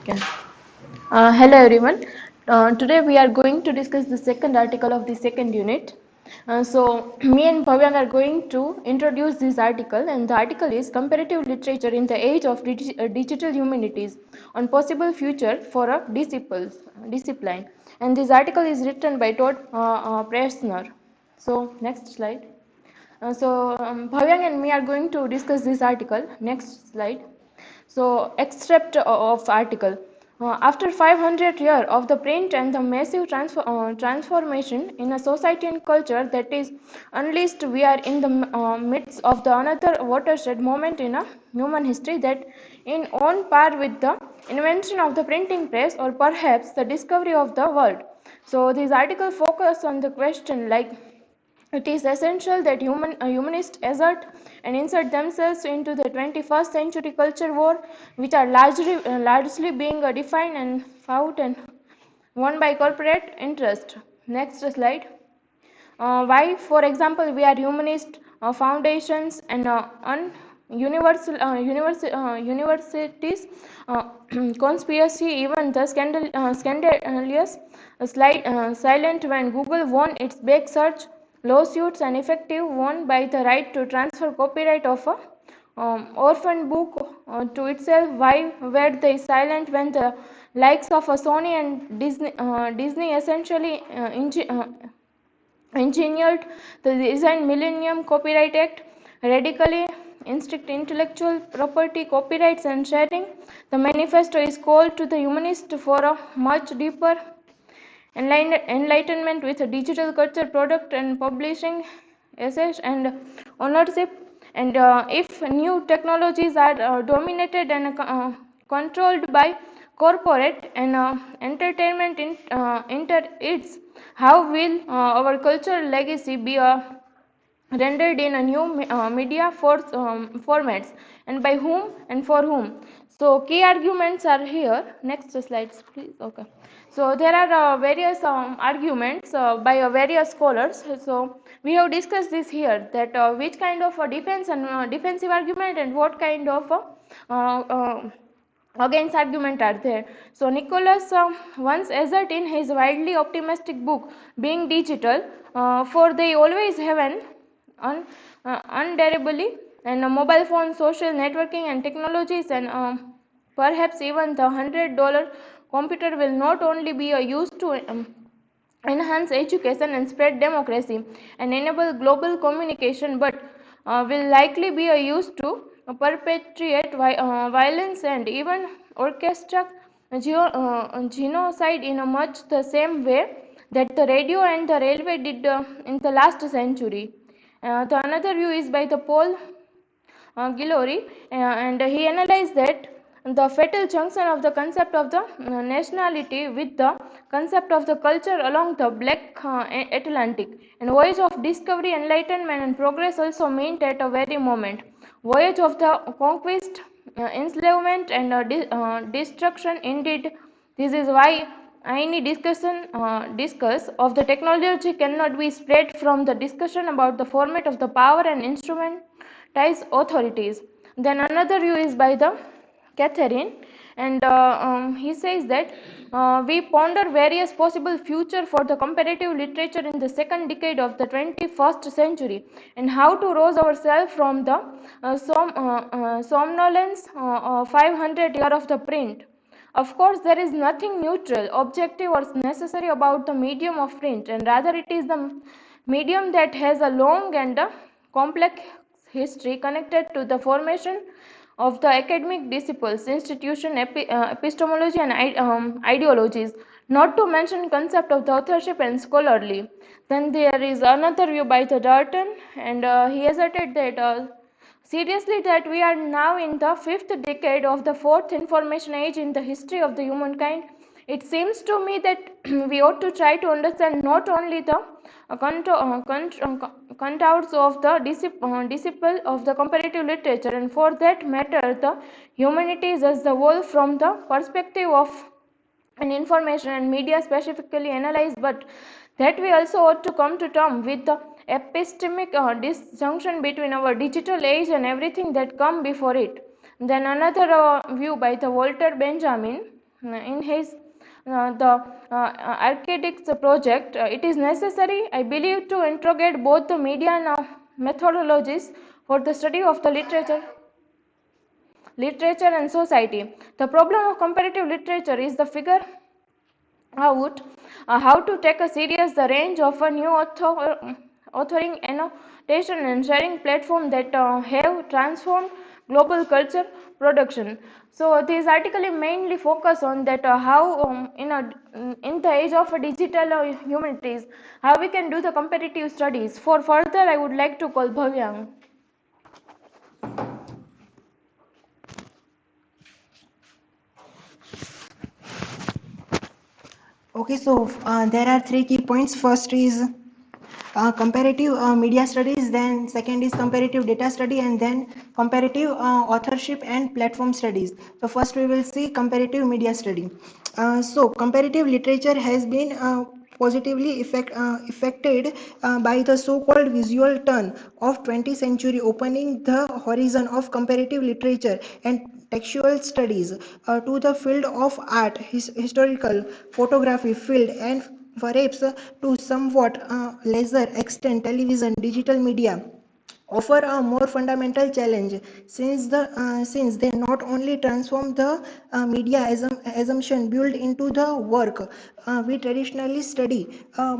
Okay. Hello everyone. Today we are going to discuss the second article of the second unit. So me and Bhavyang are going to introduce this article, and the article is Comparative Literature in the Age of Digital Humanities on Possible Future for a Discipline. And this article is written by Todd Presner. So next slide. Bhavyang and me are going to discuss this article. Next slide. So, extract of article. After 500 years of the print and the massive transformation in a society and culture that is unleashed, we are in the midst of the another watershed moment in a human history that in on par with the invention of the printing press or perhaps the discovery of the world. So, this article focus on the question like it is essential that humanists assert and insert themselves into the 21st century culture war, which are largely being defined and fought and won by corporate interest. Next slide. Why, for example, we are humanist foundations and universities, conspiracy, even the scandalous silent when Google won its big search lawsuits and effective won by the right to transfer copyright of a orphan book to itself. Why were they silent when the likes of a Sony and Disney essentially engineered the Design Millennium Copyright Act, radically instrict intellectual property copyrights and sharing? The manifesto is called to the humanists for a much deeper enlightenment with a digital culture product and publishing assets and ownership. And if new technologies are dominated and controlled by corporate and entertainment interests, how will our cultural legacy be rendered in a new media formats, and by whom and for whom? So key arguments are here. Next slides please. Okay, so there are various arguments by various scholars. So we have discussed this here, that which kind of defense and defensive argument and what kind of against argument are there. So Nicholas once asserted in his widely optimistic book Being Digital, for they always have an undeniably and mobile phone, social networking and technologies, and perhaps even the $100 computer will not only be used to enhance education and spread democracy and enable global communication, but will likely be used to perpetuate violence and even orchestrate genocide in a much the same way that the radio and the railway did in the last century. The another view is by the Paul Guillory, and he analyzed that the fatal junction of the concept of the nationality with the concept of the culture along the Black Atlantic, and voyage of discovery, enlightenment and progress also meant at a very moment. Voyage of the conquest, enslavement and destruction indeed. This is why any discuss of the technology cannot be spread from the discussion about the format of the power and instrumentized authorities. Then another view is by the Catherine, and he says that we ponder various possible future for the comparative literature in the second decade of the 21st century, and how to rouse ourselves from the somnolence of 500 years of the print. Of course, there is nothing neutral, objective or necessary about the medium of print, and rather it is the medium that has a long and complex history connected to the formation of the academic disciplines, institution, epistemology and ideologies, not to mention concept of the authorship and scholarly. Then there is another view by the Darton, and he asserted that seriously that we are now in the fifth decade of the fourth information age in the history of the humankind. It seems to me that we ought to try to understand not only the contours of the disciple of the comparative literature, and for that matter the humanities as the whole, from the perspective of an information and media specifically analyzed, but that we also ought to come to terms with the epistemic disjunction between our digital age and everything that come before it. Then another view by the Walter Benjamin, in his the architects project, it is necessary, I believe, to integrate both the media and methodologies for the study of the literature and society. The problem of comparative literature is the figure out how to take a serious the range of a new authoring annotation and sharing platform that have transformed global culture production. So this article is mainly focus on that how in the age of digital humanities, how we can do the comparative studies. For further, I would like to call Bhavyang. Okay, so there are three key points. First is comparative media studies, then second is comparative data study, and then comparative authorship and platform studies. So first we will see comparative media study. So comparative literature has been positively affected by the so-called visual turn of 20th century, opening the horizon of comparative literature and textual studies to the field of art, historical, photography, field, and perhaps to somewhat lesser extent television, digital media offer a more fundamental challenge, since they not only transform the media assumption built into the work we traditionally study,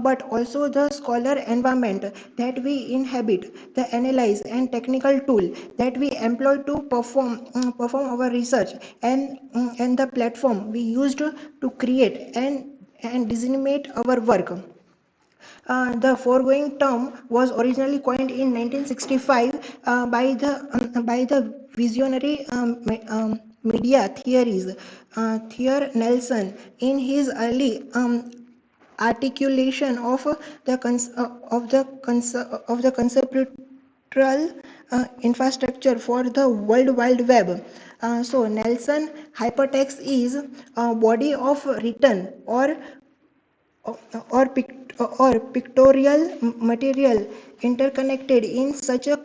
but also the scholar environment that we inhabit, the analyze and technical tool that we employ to perform our research, and the platform we used to create and disseminate our work. The foregoing term was originally coined in 1965 by the visionary media theories Theo Nelson in his early articulation of the conceptual infrastructure for the World Wide Web. So Nelson hypertext is a body of written or, or pictorial material interconnected in such a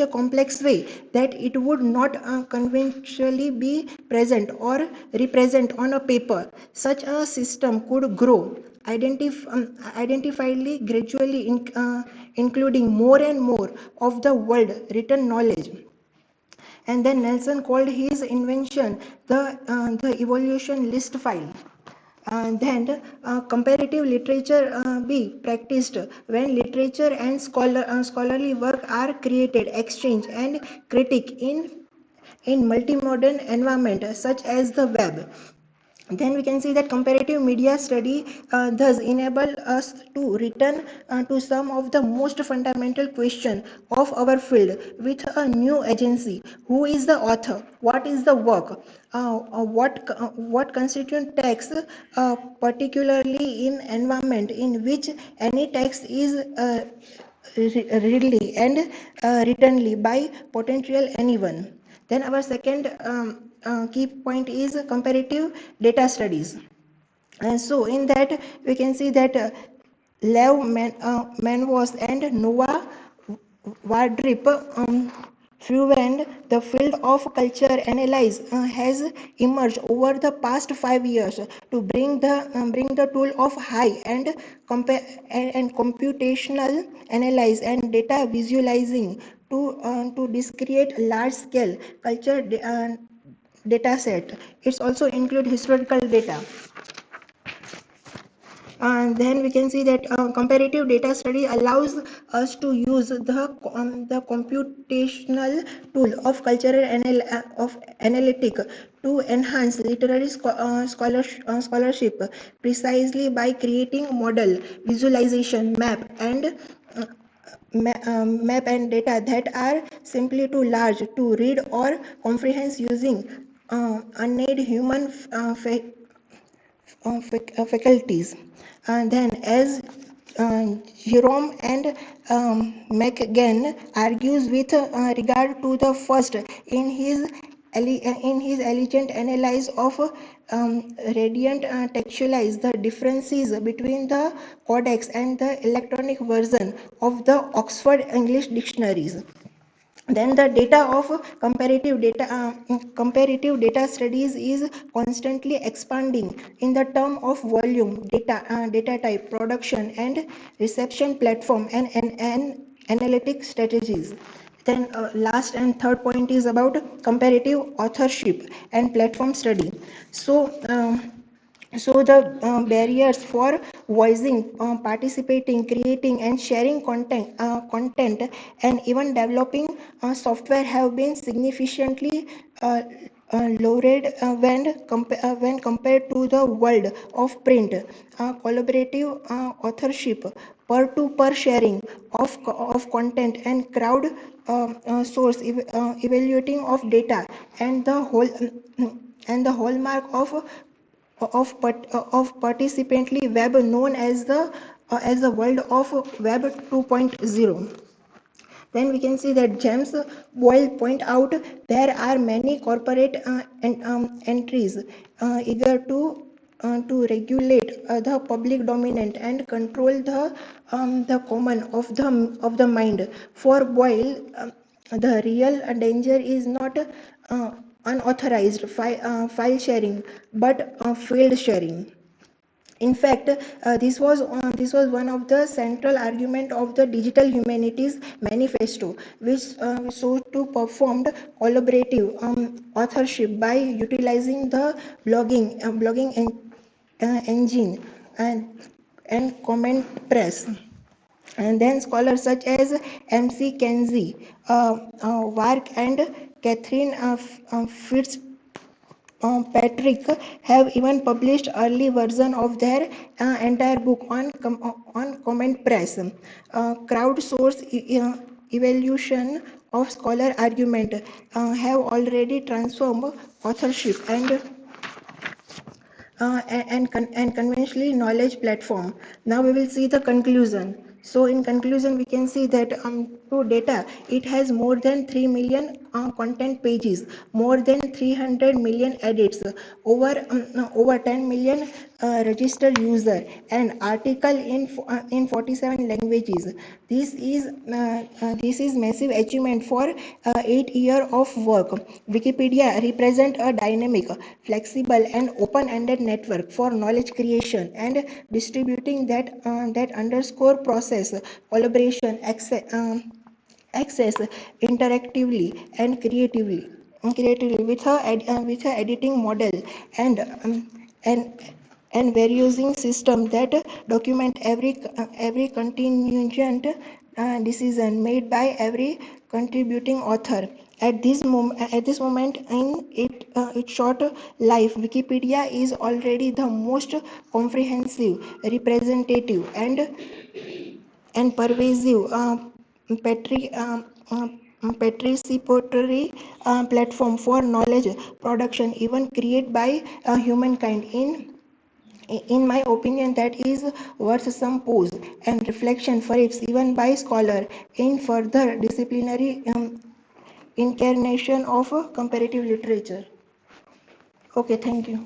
complex way that it would not conventionally be present or represent on a paper. Such a system could grow identifiably gradually, including more and more of the world written knowledge. And then Nelson called his invention the evolution list file. And then comparative literature be practiced when literature and scholarly work are created, exchanged, and critique in multimodal environment such as the web. Then we can see that comparative media study thus enable us to return to some of the most fundamental question of our field with a new agency. Who is the author? What is the work? What constitutes text, particularly in environment in which any text is readily and writtenly by potential anyone. Then our second key point is comparative data studies. And so in that we can see that Lev Manvos and Noah Wardrip Fruend, the field of culture analysis has emerged over the past 5 years to bring the tool of high and computational analysis and data visualizing to discrete large scale culture data set. It's also include historical data. And then we can see that comparative data study allows us to use the computational tool of cultural of analytic to enhance literary scholarship precisely by creating model, visualization, map and data that are simply too large to read or comprehend using unaided human faculties. And then, as Jerome and McGann argues with regard to the first in his elegant analysis of radiant textualize the differences between the codex and the electronic version of the Oxford English dictionaries. Then the data of comparative data studies is constantly expanding in the term of volume, data type, production and reception platform, and analytic strategies. Then last and third point is about comparative authorship and platform study. So the barriers for voicing, participating, creating and sharing content and even developing software have been significantly uh, lowered when compared to the world of print. Collaborative authorship, per sharing of content and crowd source evaluating of data and the whole and the hallmark of participantly web, known as the world of web 2.0. Then we can see that James Boyle point out there are many corporate entries eager to regulate the public dominant and control the common of the mind. For Boyle, the real danger is not unauthorized file sharing, but field sharing. In fact, this was one of the central argument of the Digital Humanities Manifesto, which sought to perform collaborative authorship by utilizing the engine and comment press. And then scholars such as M.C. Kenzie, Wark, and Catherine Patrick have even published early version of their entire book on comment press. Crowdsource evaluation of scholar argument have already transformed authorship and conventionally knowledge platform. Now we will see the conclusion. So in conclusion, we can see that to data, it has more than 3 million content pages, more than 300 million edits, over 10 million registered user, and article in 47 languages. This is massive achievement for 8 year of work. Wikipedia represent a dynamic, flexible and open-ended network for knowledge creation and distributing that underscore process, collaboration, access interactively and creatively with a editing model and and and various system that document every contingent decision made by every contributing author. At this moment in its short life, Wikipedia is already the most comprehensive, representative, and pervasive participatory platform for knowledge production, even created by humankind. In my opinion, that is worth some pause and reflection, for it's even by scholar in further disciplinary incarnation of comparative literature. Okay, thank you.